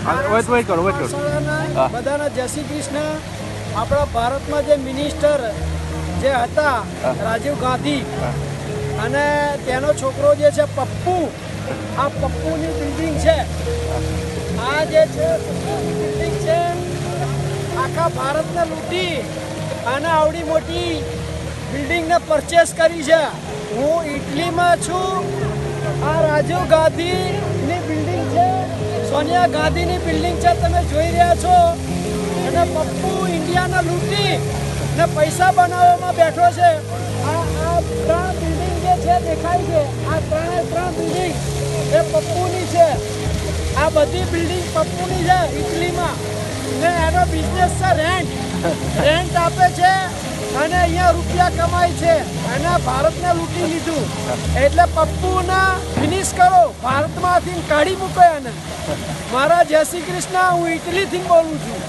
Wet કરો બધાના જય શ્રી કૃષ્ણ. આપણા ભારતમાં જે મિનિસ્ટર જે હતા રાજીવ ગાંધી અને તેનો છોકરો જે છે પપ્પુ, આ પપ્પુની બિલ્ડિંગ છે. આ જે છે પપ્પુની બિલ્ડિંગ છે, આખા ભારતને લૂંટી અને આવડી મોટી બિલ્ડિંગને પરચેસ કરી છે. હું ઇટલીમાં છું. આ રાજીવ ગાંધીની બિલ્ડિંગ છે, સોનિયા ગાંધીની બિલ્ડિંગ છે, તમે જોઈ રહ્યા છો. અને પપ્પુ ઇન્ડિયાને લૂંટી ને પૈસા બનાવવામાં બેઠો છે. આ ત્રણ બિલ્ડિંગ જે છે દેખાય છે, આ ત્રણ બિલ્ડિંગ એ પપ્પુની છે. આ બધી બિલ્ડિંગ પપ્પુની છે ઇટલીમાં. ને એનો બિઝનેસ છે રેન્ટ આપે છે અને અહીંયા રૂપિયા કમાય છે. અને ભારતને લૂંટી લીધું. એટલે પપ્પુના ફિનિશ કરો, ભારતમાંથી કાઢી મૂકો એને. મારા જય શ્રી કૃષ્ણ. હું ઇટલીથી બોલું છું.